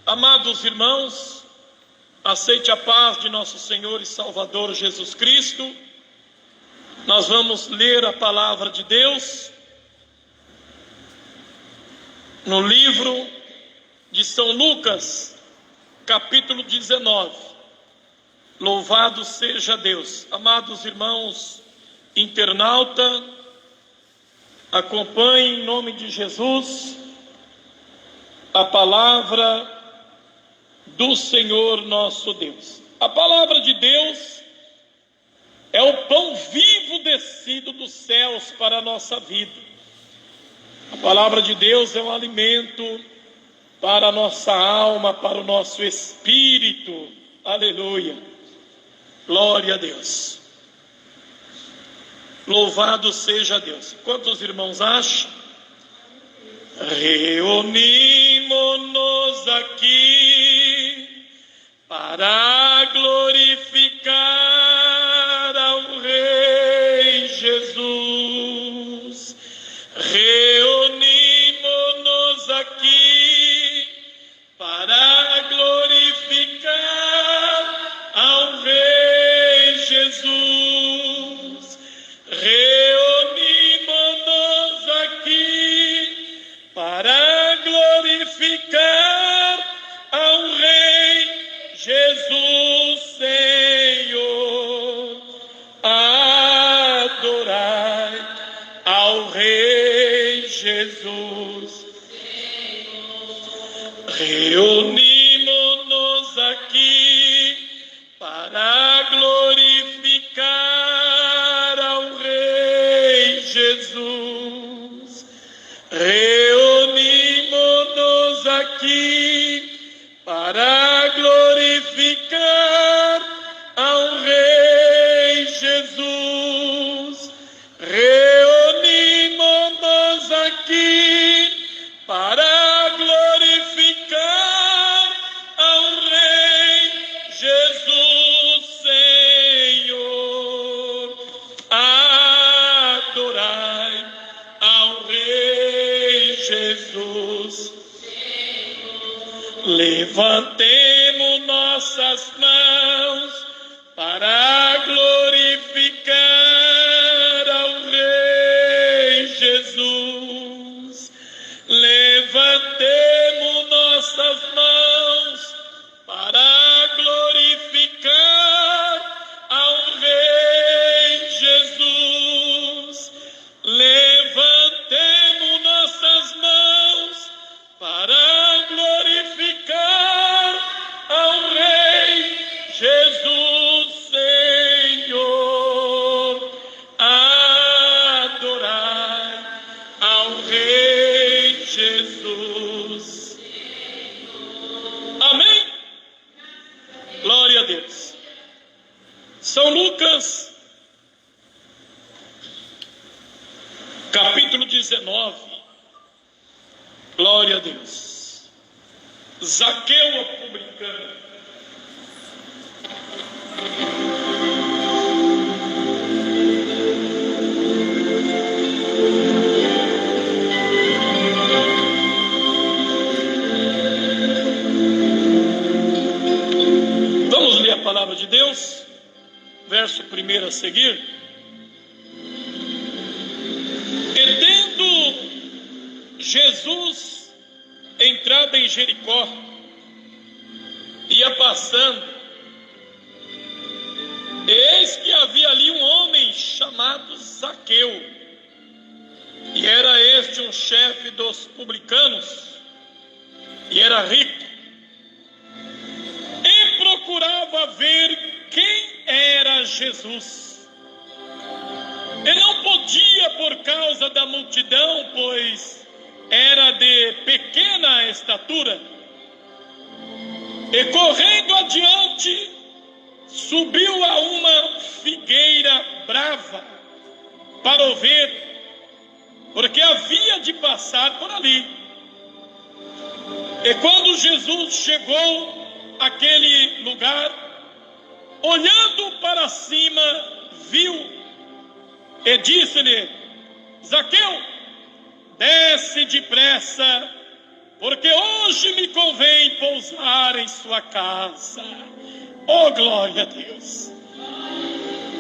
Amados irmãos, aceite a paz de nosso Senhor e Salvador Jesus Cristo. Nós vamos ler a palavra de Deus no livro de São Lucas, capítulo 19. Louvado seja Deus. Amados irmãos internauta, acompanhe em nome de Jesus a palavra do Senhor nosso Deus. A palavra de Deus é o pão vivo descido dos céus para a nossa vida. A palavra de Deus é um alimento para a nossa alma, para o nosso espírito. Aleluia. Glória a Deus. Louvado seja Deus. Quantos irmãos acham? Reunimos-nos aqui para glorificar ao Rei Jesus. Reunimos-nos aqui para glorificar ao Rei Jesus. Reunimos-nos aqui para glorificar ao Rei Jesus, Senhor. Adorai ao Rei Jesus. Reunimos-nos aqui para glorificar ao Rei Jesus. Reunimos-nos aqui para glorificar ao Rei Jesus. Reunimos-nos aqui para glorificar ao Rei Jesus, Senhor. Adorai ao Rei Jesus. Levantemos nossas mãos para glorificar ao Rei Jesus. Levantemos nossas mãos para glorificar ao Rei Jesus. Levantemos nossas mãos para glorificar ao Rei Jesus, Senhor. Adorai ao Rei Jesus. Amém? Glória a Deus. São Lucas, capítulo 19. Glória a Deus. Zaqueu, o publicano. Vamos ler a palavra de Deus, verso 1 a seguir. E tendo Jesus entrado em Jericó, ia passando, eis que havia ali um homem chamado Zaqueu, e era este um chefe dos publicanos, e era rico, e procurava ver quem era Jesus. E não podia por causa da multidão, pois era de pequena estatura. E correndo adiante, subiu a uma figueira brava para o ver, porque havia de passar por ali. E quando Jesus chegou àquele lugar, olhando para cima, viu e disse-lhe: Zaqueu, desce depressa, porque hoje me convém pousar repousar em sua casa. Oh, glória a Deus!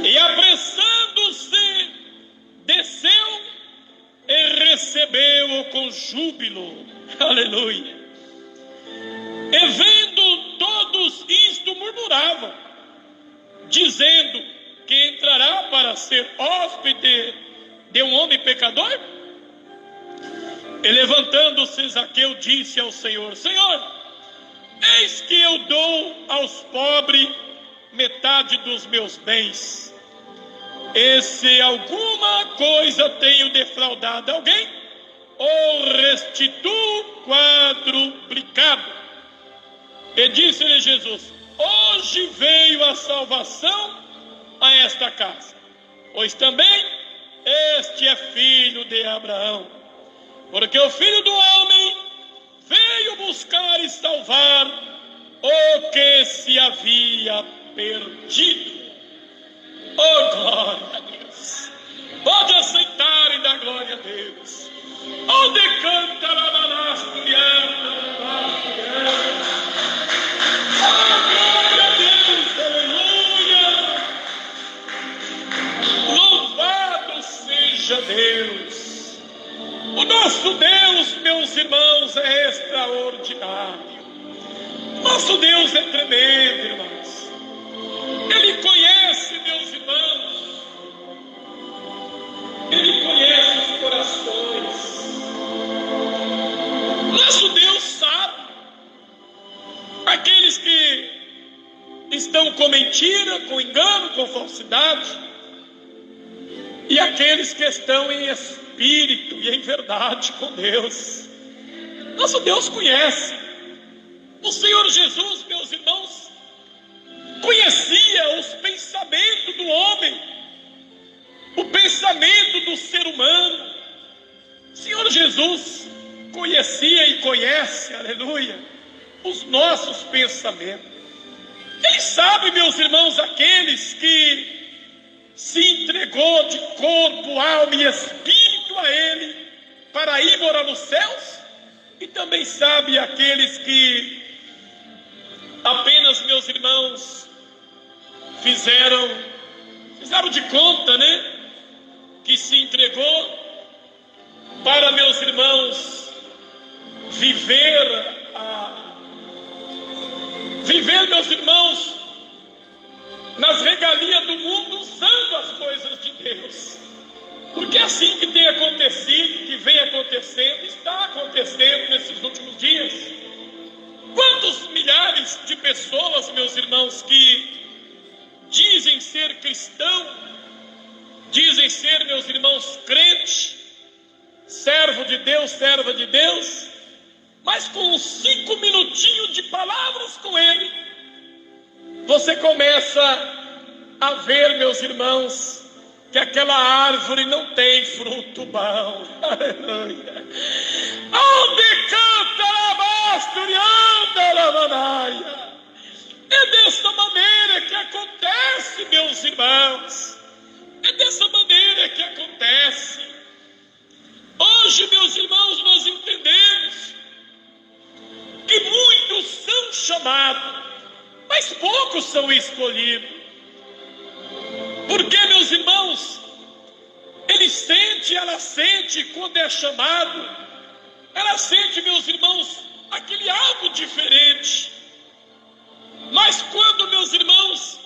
E apressando-se, desceu e recebeu-o com júbilo. Aleluia! E vendo todos isto, murmuravam, dizendo que entrará para ser hóspede de um homem pecador. E levantando-se, Zaqueu disse ao Senhor: Senhor, eis que eu dou aos pobres metade dos meus bens. E se alguma coisa tenho defraudado alguém, ou restituo quadruplicado. E disse-lhe Jesus: hoje veio a salvação a esta casa, pois também este é filho de Abraão. Porque o Filho do Homem veio buscar e salvar o que se havia perdido. Oh, glória a Deus! Pode aceitar e dar glória a Deus. Onde canta a manasturiana, oh, glória a Deus, aleluia! Louvado seja Deus! O nosso Deus, meus irmãos, é extraordinário. Nosso Deus é tremendo, irmãos. Ele conhece, meus irmãos. Ele conhece os corações. Nosso Deus sabe aqueles que estão com mentira, com engano, com falsidade, e aqueles que estão em espírito e em verdade com Deus. Nosso Deus conhece. O Senhor Jesus, meus irmãos, conhecia os pensamentos do homem, o pensamento do ser humano. O Senhor Jesus conhecia e conhece, aleluia, os nossos pensamentos. Ele sabe, meus irmãos, aqueles que se entregou de corpo, alma e espírito a Ele para ir morar nos céus, e também sabe aqueles que apenas, meus irmãos, fizeram de conta, né? Que se entregou para, meus irmãos, viver, meus irmãos, nas regalias do mundo, usando as coisas de Deus. Porque é assim que tem acontecido, que vem acontecendo, está acontecendo nesses últimos dias. Quantos milhares de pessoas, meus irmãos, que dizem ser cristão, dizem ser, meus irmãos, crente, servo de Deus, serva de Deus, mas com uns 5 minutinhos de palavras com Ele, você começa a ver, meus irmãos, que aquela árvore não tem fruto bom. Aleluia. Onde canta a basturianda lavanaia. É dessa maneira que acontece, meus irmãos. É dessa maneira que acontece. Hoje, meus irmãos, nós entendemos que muitos são chamados, mas poucos são escolhidos. Porque, meus irmãos, ela sente quando é chamado, ela sente, meus irmãos, aquele algo diferente. Mas quando, meus irmãos,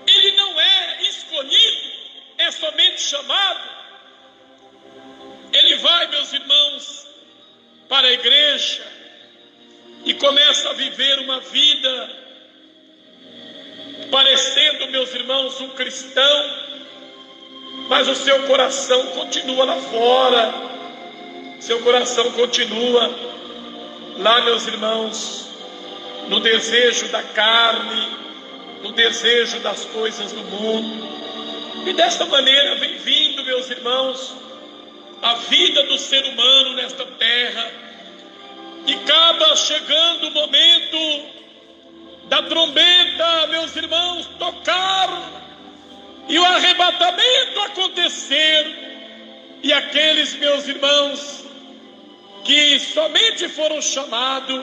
ele não é escolhido, é somente chamado, ele vai, meus irmãos, para a igreja e começa a viver uma vida parecendo, meus irmãos, um cristão, mas o seu coração continua lá fora, seu coração continua lá, meus irmãos, no desejo da carne, no desejo das coisas do mundo. E desta maneira vem vindo, meus irmãos, a vida do ser humano nesta terra, e acaba chegando o momento da trombeta, meus irmãos, tocar, e o arrebatamento acontecer, e aqueles, meus irmãos, que somente foram chamados,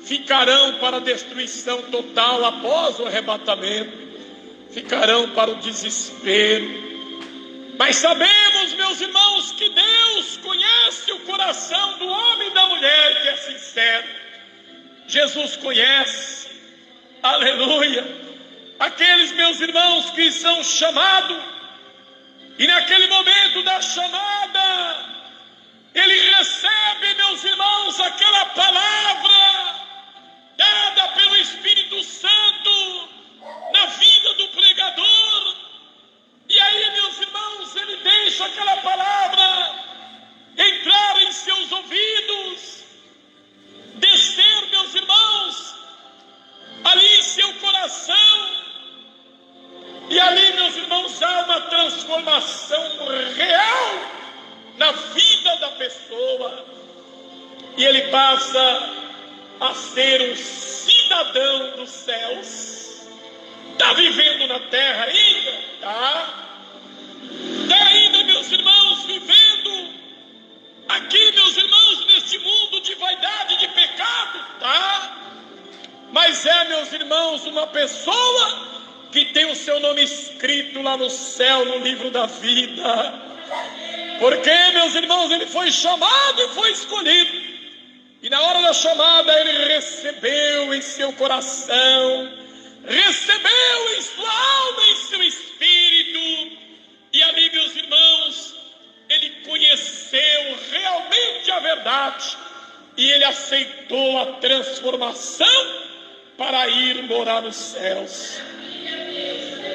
ficarão para a destruição total após o arrebatamento, ficarão para o desespero. Mas sabemos, meus irmãos, que Deus conhece o coração do homem e da mulher que é sincero. Jesus conhece, aleluia, aqueles, meus irmãos, que são chamados, e naquele momento da chamada, ele recebe, meus irmãos, aquela palavra dada pelo Espírito Santo na vida do pregador. E aí, meus irmãos, ele deixa aquela palavra entrar em seus ouvidos, descer, meus irmãos, ali em seu coração. E ali, meus irmãos, há uma transformação real na vida da pessoa. E ele passa a ser um cidadão dos céus. Está vivendo na terra ainda? Está ainda, meus irmãos, vivendo aqui, meus irmãos, neste mundo de vaidade, de pecado? Tá. Mas é, meus irmãos, uma pessoa que tem o seu nome escrito lá no céu, no livro da vida. Porque, meus irmãos, ele foi chamado e foi escolhido. E na hora da chamada ele recebeu em seu coração, recebeu em sua alma, em seu espírito. E ali, meus irmãos, ele conheceu realmente a verdade. E ele aceitou a transformação para ir morar nos céus.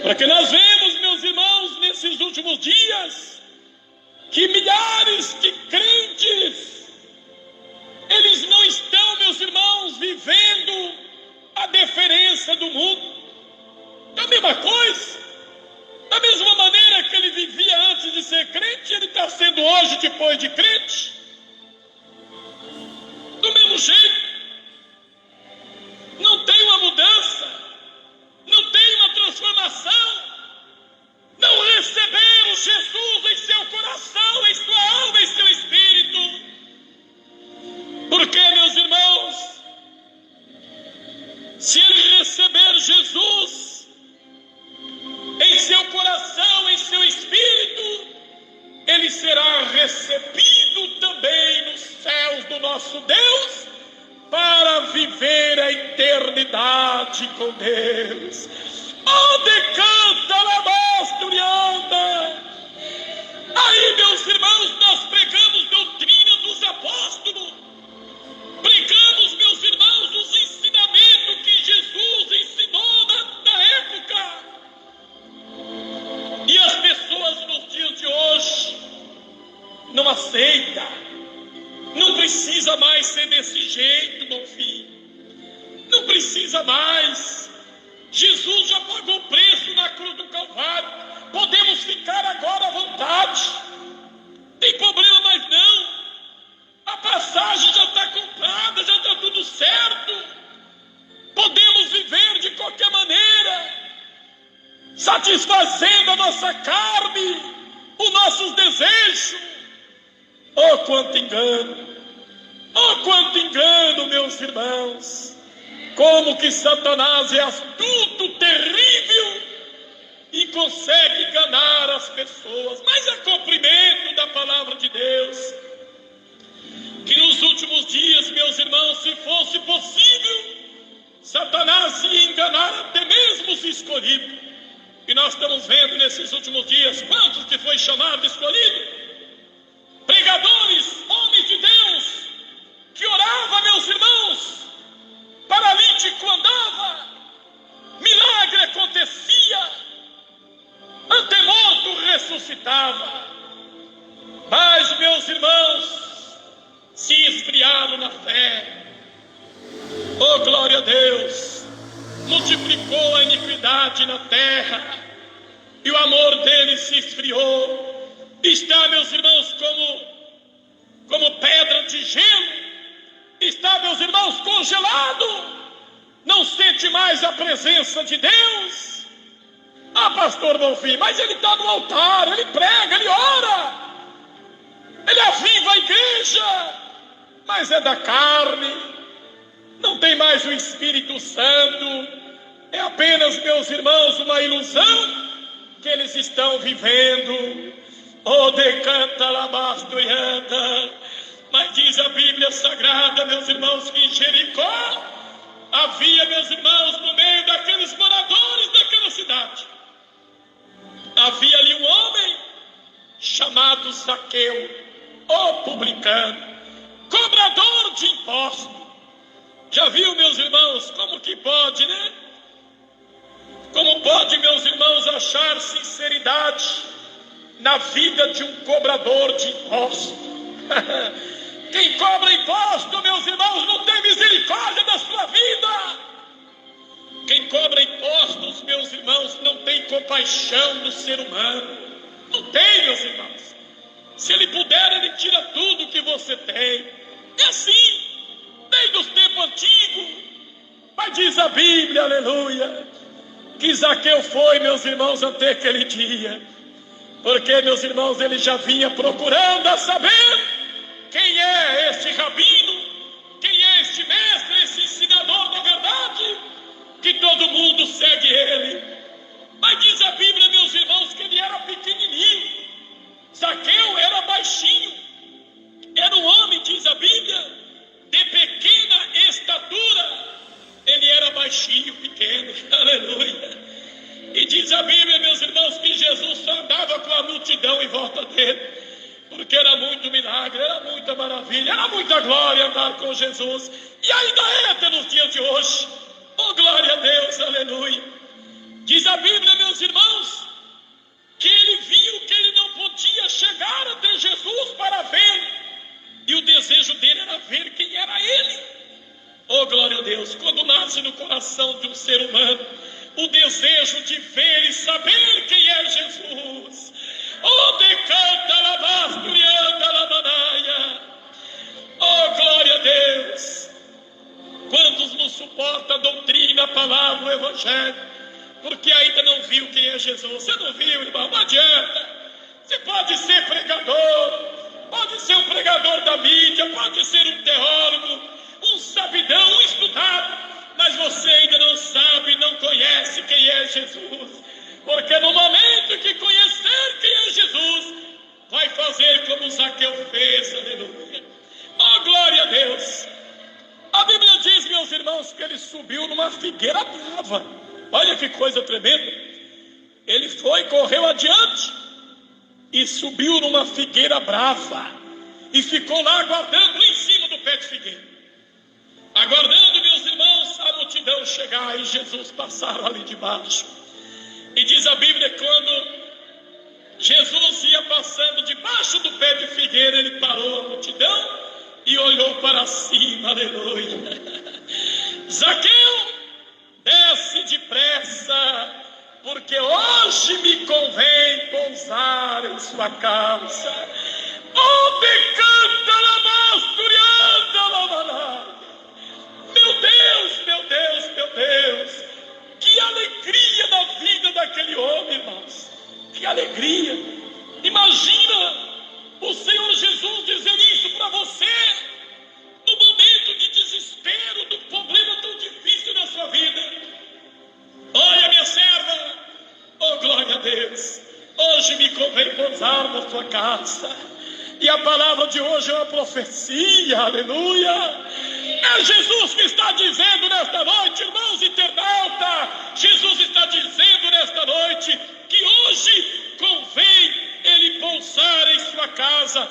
Porque nós vemos, meus irmãos, nesses últimos dias, que milhares de crentes, eles não estão, meus irmãos, vivendo a diferença do mundo. Da mesma coisa, da mesma maneira que ele vivia antes de ser crente, ele está sendo hoje depois de crente. Do mesmo jeito. Não tem uma mudança, não tem uma transformação, não receberam Jesus em seu coração, em sua alma, em seu espírito. Porque, meus irmãos, se ele receber Jesus em seu coração, em seu espírito, ele será recebido também nos céus do nosso Deus, para viver a eternidade com Deus. Onde canta Labasturianda? Aí, meus irmãos, nós pregamos doutrina dos apóstolos, pregamos, meus irmãos, os ensinamentos que Jesus ensinou na época. E as pessoas nos dias de hoje não aceitam. Não precisa mais ser desse jeito, meu filho. Não precisa mais. Jesus já pagou o preço na cruz do Calvário. Podemos ficar agora à vontade. Tem problema mais não. A passagem já está comprada, já está tudo certo. Podemos viver de qualquer maneira, satisfazendo a nossa carne, os nossos desejos. Oh, quanto engano! Oh, quanto engano, meus irmãos! Como que Satanás é astuto, terrível, e consegue enganar as pessoas. Mas é cumprimento da palavra de Deus, que nos últimos dias, meus irmãos, se fosse possível, Satanás ia enganar até mesmo os escolhidos. E nós estamos vendo nesses últimos dias quantos que foi chamado escolhido. Pregadores, homens de Deus, que orava, meus irmãos, paralítico andava, milagre acontecia, antemorto ressuscitava. Mas, meus irmãos, se esfriaram na fé. Oh, glória a Deus! Multiplicou a iniquidade na terra, e o amor deles se esfriou. Está, meus irmãos, como pedra de gelo. Está, meus irmãos, congelado. Não sente mais a presença de Deus. Ah, pastor Bonfim, mas ele está no altar, ele prega, ele ora, ele aviva a igreja, mas é da carne. Não tem o Espírito Santo é apenas, meus irmãos, uma ilusão que eles estão vivendo. Oh, decanta labasturianta. Mas diz a Bíblia Sagrada, meus irmãos, que em Jericó havia, meus irmãos, no meio daqueles moradores daquela cidade, havia ali um homem chamado Zaqueu, o publicano, cobrador de impostos. Já viu, meus irmãos, como que pode, né? Como pode, meus irmãos, achar sinceridade na vida de um cobrador de impostos? Quem cobra imposto, meus irmãos, não tem misericórdia da sua vida. Quem cobra impostos, meus irmãos, não tem compaixão do ser humano. Não tem, meus irmãos. Se ele puder, ele tira tudo que você tem. É assim, desde os tempos antigos. Mas diz a Bíblia, aleluia, que Zaqueu foi, meus irmãos, até aquele dia. Porque, meus irmãos, ele já vinha procurando a saber quem é este rabino, quem é este mestre, esse ensinador da verdade, que todo mundo segue ele. Mas diz a Bíblia, meus irmãos, que ele era pequenininho. Zaqueu era baixinho, era um homem, diz a Bíblia, de pequena estatura. Ele era baixinho, pequeno, aleluia. E diz a Bíblia, meus irmãos, que Jesus só andava com a multidão em volta dele, porque era muito milagre, era muita maravilha, era muita glória andar com Jesus. E ainda é até nos dias de hoje. Oh, glória a Deus, aleluia. Diz a Bíblia, meus irmãos, que ele viu que ele não podia chegar até Jesus para vê-lo, e o desejo dele era ver quem era ele. Oh, glória a Deus. Quando nasce no coração de um ser humano o desejo de ver e saber quem é Jesus, oh, decanta labasturianda labanaia. Oh, glória a Deus. Quantos não suportam a doutrina, a palavra, o evangelho, porque ainda não viu quem é Jesus? Você não viu, irmão? Não adianta. Você pode ser pregador, pode ser um pregador da mídia, pode ser um teólogo, um sabidão, um estudado, mas você ainda não sabe, não conhece quem é Jesus. Porque no momento que conhecer quem é Jesus, vai fazer como Zaqueu fez, aleluia. Oh, glória a Deus. A Bíblia diz, meus irmãos, que ele subiu numa figueira brava. Olha que coisa tremenda. Ele foi, correu adiante e subiu numa figueira brava e ficou lá aguardando em cima do pé de figueira, aguardando, meus irmãos, a multidão chegar e Jesus passar ali debaixo. E diz a Bíblia que quando Jesus ia passando debaixo do pé de figueira, ele parou a multidão e olhou para cima, aleluia. Zaqueu, desce depressa, porque hoje me convém pousar em sua casa. Oh, decanta labasturianda lamanai. Meu Deus, meu Deus, meu Deus, que alegria na vida daquele homem, irmãos, que alegria. Imagina o Senhor Jesus dizer isso para você, no momento de desespero, do problema tão difícil na sua vida. Olha, minha serva, oh, glória a Deus, hoje me convém pousar na sua casa. E a palavra de hoje é uma profecia, aleluia. É Jesus que está dizendo nesta noite, irmãos internautas. Jesus está dizendo nesta noite que hoje convém ele pousar em sua casa.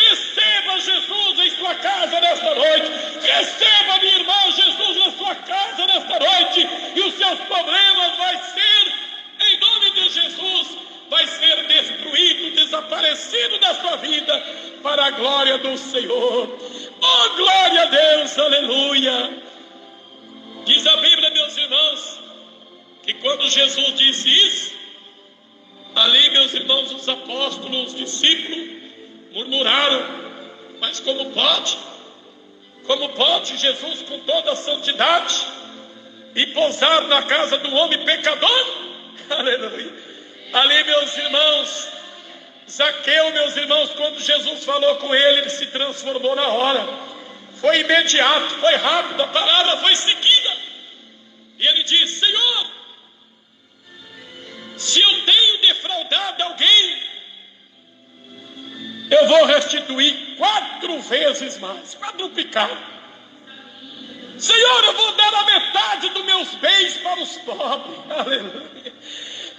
Receba Jesus em sua casa nesta noite. Receba, minha irmã, Jesus na sua casa nesta noite. E os seus problemas vai ser, em nome de Jesus, vai ser destruído, desaparecido da sua vida, para a glória do Senhor. Oh, glória a Deus, aleluia. Diz a Bíblia, meus irmãos, que quando Jesus disse isso, ali, meus irmãos, os apóstolos, os discípulos, murmuraram: mas como pode Jesus, com toda a santidade, e pousar na casa do homem pecador? Aleluia. Ali, meus irmãos, Zaqueu, meus irmãos, quando Jesus falou com ele se transformou na hora. Foi imediato, foi rápido, a palavra foi seguida. vezes mais, quadruplicado. Senhor, eu vou dar a metade dos meus bens para os pobres. Aleluia.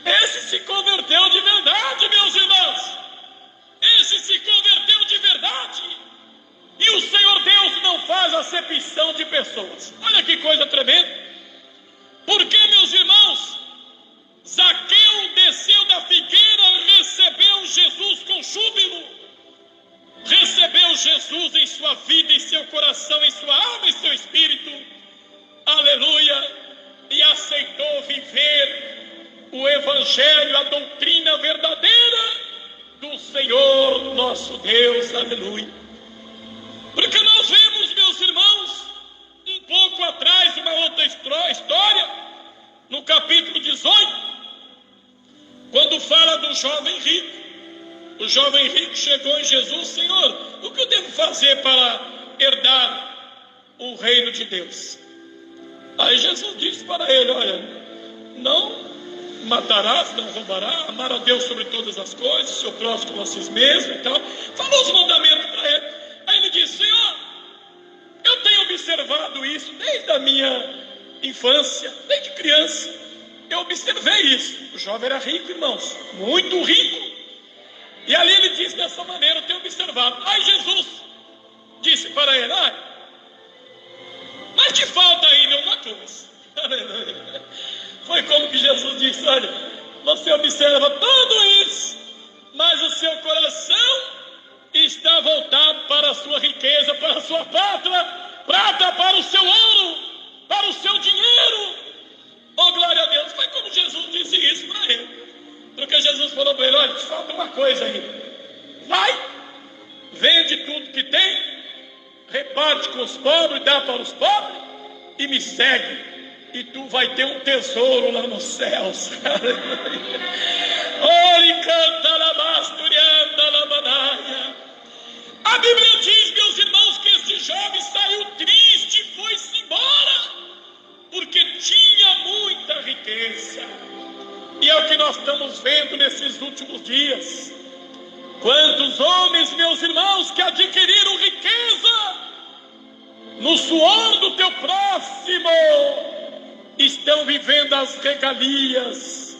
Esse se converteu de verdade, meus irmãos. Esse se converteu de verdade. E o Senhor Deus não faz acepção de pessoas. Olha que coisa tremenda. Porque, meus irmãos, Zaqueu desceu da figueira, recebeu Jesus com júbilo. Recebeu Jesus em sua vida, em seu coração, em sua alma, em seu espírito. Aleluia. E aceitou viver o evangelho, a doutrina verdadeira do Senhor nosso Deus. Aleluia. Porque nós vemos, meus irmãos, um pouco atrás, uma outra história, no capítulo 18, quando fala do jovem rico. O jovem rico chegou em Jesus: Senhor, o que eu devo fazer para herdar o reino de Deus? Aí Jesus disse para ele: olha, não matarás, não roubarás, amar a Deus sobre todas as coisas, seu próximo como a si mesmo e tal. Falou os mandamentos para ele. Aí ele disse: Senhor, eu tenho observado isso desde a minha infância, desde criança. Eu observei isso. O jovem era rico, irmãos, muito rico. E ali ele disse dessa maneira: eu tenho observado. Aí Jesus disse para ele: mas te falta ainda uma coisa. Foi como que Jesus disse: olha, você observa tudo isso, mas o seu coração está voltado para a sua riqueza, para a sua prata para o seu ouro, para o seu dinheiro. Oh, glória a Deus. Foi como Jesus disse isso para ele. Porque Jesus falou para ele: olha, te falta uma coisa ainda. Vai, vende tudo que tem, reparte com os pobres, dá para os pobres e me segue, e tu vai ter um tesouro lá nos céus. A Bíblia diz, meus irmãos, que este jovem saiu triste e foi-se embora, porque tinha muita riqueza. E é o que nós estamos vendo nesses últimos dias. Quantos homens, meus irmãos, que adquiriram riqueza no suor do teu próximo, estão vivendo as regalias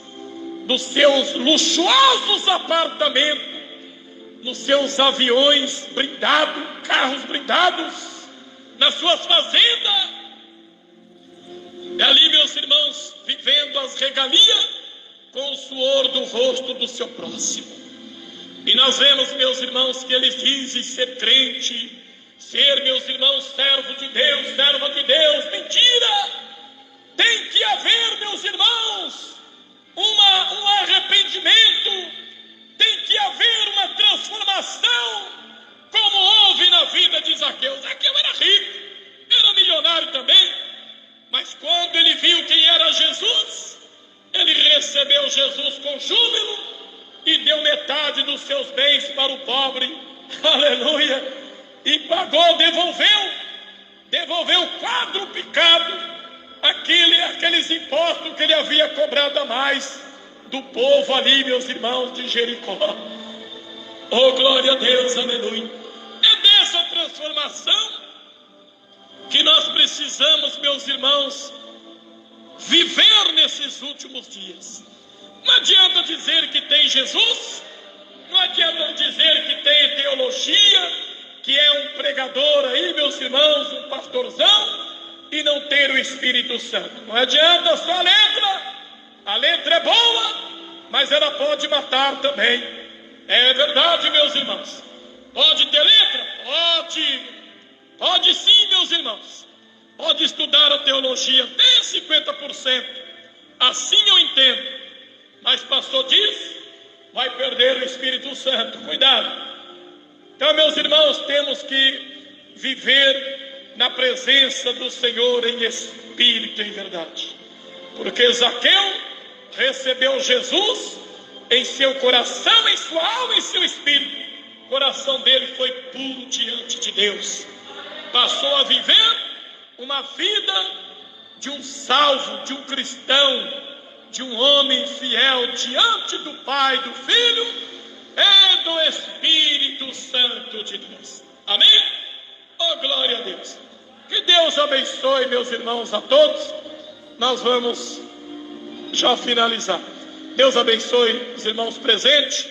dos seus luxuosos apartamentos, nos seus aviões blindados, carros blindados, nas suas fazendas. E ali, meus irmãos, vivendo as regalias com o suor do rosto do seu próximo. E nós vemos, meus irmãos, que eles dizem ser crente, ser, meus irmãos, servo de Deus, serva de Deus. Mentira! Tem que haver, meus irmãos, um arrependimento, tem que haver uma transformação, como houve na vida de Zaqueu. Zaqueu era rico, era milionário também, mas quando ele viu quem era Jesus, ele recebeu Jesus com júbilo e deu metade dos seus bens para o pobre. Aleluia! E pagou, devolveu quadruplicado aqueles impostos que ele havia cobrado a mais do povo ali, meus irmãos, de Jericó. Oh, glória a Deus, aleluia. É dessa transformação que nós precisamos, meus irmãos, viver nesses últimos dias. Não adianta dizer que tem Jesus, não adianta dizer que tem teologia, que é um pregador aí, meus irmãos, um pastorzão, e não ter o Espírito Santo. Não adianta só a letra é boa, mas ela pode matar também. É verdade, meus irmãos. Pode ter letra? Pode sim, meus irmãos. Pode estudar a teologia até 50%. Assim eu entendo. Mas passou disso, vai perder o Espírito Santo. Cuidado. Então, meus irmãos, temos que viver na presença do Senhor em espírito e em verdade. Porque Zaqueu recebeu Jesus em seu coração, em sua alma, em seu espírito. O coração dele foi puro diante de Deus. Passou a viver uma vida de um salvo, de um cristão, de um homem fiel diante do Pai, do Filho e do Espírito Santo de Deus. Amém? Oh, glória a Deus. Que Deus abençoe, meus irmãos, a todos. Nós vamos já finalizar. Deus abençoe os irmãos presentes.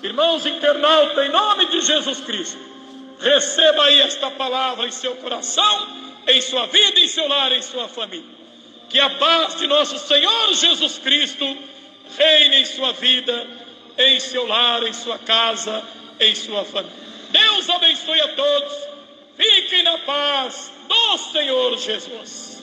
Irmãos internautas, em nome de Jesus Cristo, receba aí esta palavra em seu coração, em sua vida, em seu lar, em sua família. Que a paz de nosso Senhor Jesus Cristo reine em sua vida, em seu lar, em sua casa, em sua família. Deus abençoe a todos. Fiquem na paz do Senhor Jesus.